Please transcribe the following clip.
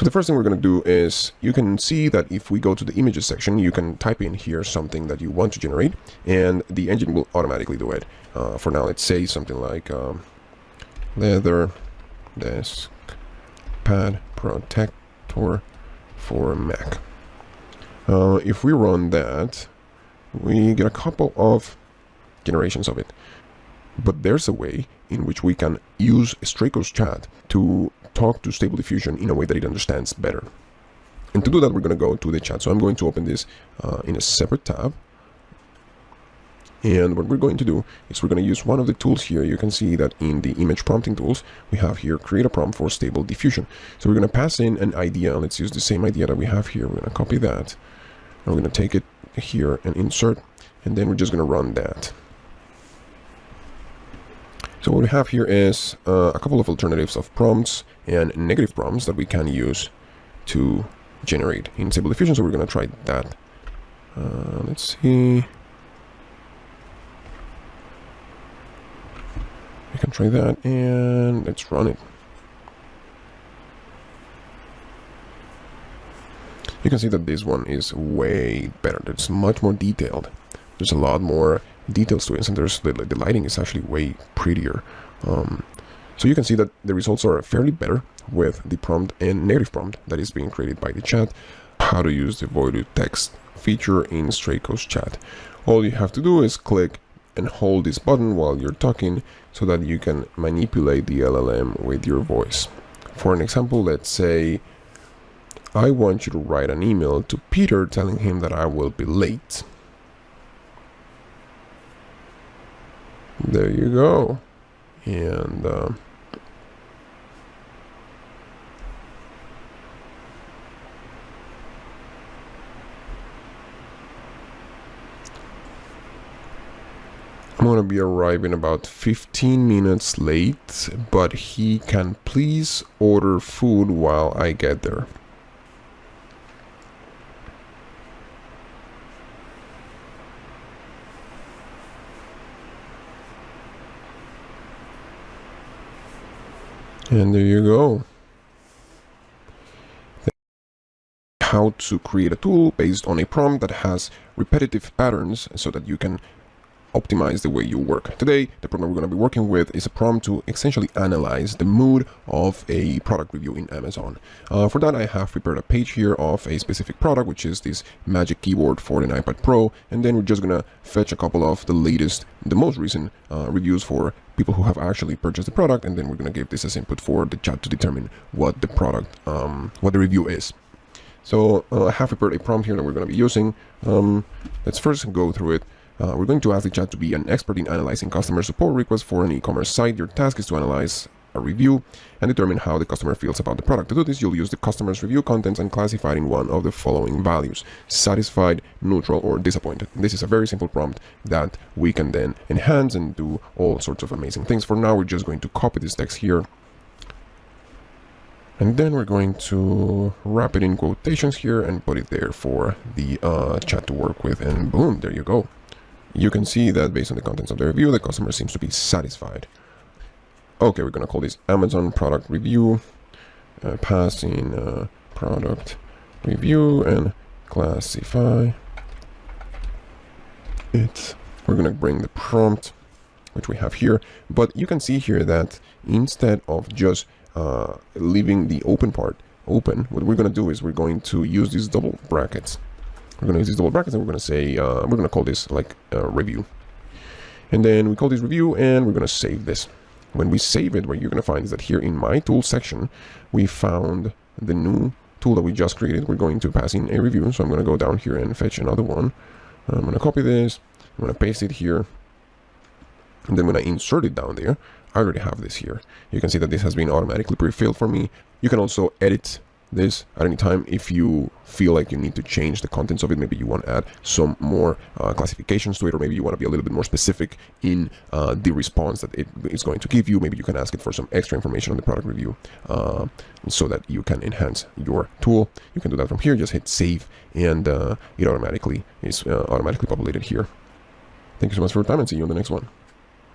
So the first thing we're going to do is, you can see that if we go to the images section, you can type in here something that you want to generate, and the engine will automatically do it. For now, let's say something like leather desk pad protector for Mac. If we run that, we get a couple of generations of it. But there's a way in which we can use Straico's chat to talk to Stable Diffusion in a way that it understands better. And to do that, we're going to go to the chat. So I'm going to open this in a separate tab. And what we're going to do is we're going to use one of the tools here. You can see that in the image prompting tools, we have here create a prompt for Stable Diffusion. So we're going to pass in an idea. Let's use the same idea that we have here. We're going to copy that. And we're going to take it here and insert. And then we're just going to run that. So what we have here is a couple of alternatives of prompts and negative prompts that we can use to generate in Stable Diffusion. So we're going to try that. Let's see. We can try that, and let's run it. You can see that this one is way better. It's much more detailed. There's a lot more details to it, and there's the lighting is actually way prettier. So you can see that the results are fairly better with the prompt and negative prompt that is being created by the chat. How to use the void to text feature in Straico's chat. All you have to do is click and hold this button while you're talking so that you can manipulate the LLM with your voice. For an example, let's say I want you to write an email to Peter telling him that I will be late. There you go. And I'm going to be arriving about 15 minutes late, but he can please order food while I get there. And there you go. How to create a tool based on a prompt that has repetitive patterns so that you can optimize the way you work. Today, the program we're going to be working with is a prompt to essentially analyze the mood of a product review in Amazon. For that, I have prepared a page here of a specific product, which is this Magic Keyboard for the iPad Pro, and then we're just going to fetch a couple of the most recent reviews for people who have actually purchased the product, and then we're going to give this as input for the chat to determine what the product, what the review is. So I have prepared a prompt here that we're going to be using. Let's first go through it. We're going to ask the chat to be an expert in analyzing customer support requests for an e-commerce site. Your task is to analyze a review and determine how the customer feels about the product. To do this, you'll use the customer's review contents and classify it in one of the following values: satisfied, neutral, or disappointed. This is a very simple prompt that we can then enhance and do all sorts of amazing things. For now, we're just going to copy this text here. And then we're going to wrap it in quotations here and put it there for the chat to work with. And boom, there you go. You can see that based on the contents of the review, the customer seems to be satisfied. Okay, we're going to call this Amazon product review, pass in product review and classify it. We're going to bring the prompt, which we have here, but you can see here that instead of just leaving the open part open, what we're going to do is we're going to use these double brackets. We're going to use these double brackets and we're going to say, we're going to call this like review. And then we call this review and we're going to save this. When we save it, what you're going to find is that here in my tools section, we found the new tool that we just created. We're going to pass in a review. So I'm going to go down here and fetch another one. I'm going to copy this. I'm going to paste it here. And then when I insert it down there, I already have this here. You can see that this has been automatically pre-filled for me. You can also edit this at any time if you feel like you need to change the contents of it. Maybe you want to add some more classifications to it, or maybe you want to be a little bit more specific in the response that it is going to give you. Maybe you can ask it for some extra information on the product review so that you can enhance your tool. You can do that from here. Just hit save and it automatically is automatically populated here. Thank you so much for your time and see you on the next one.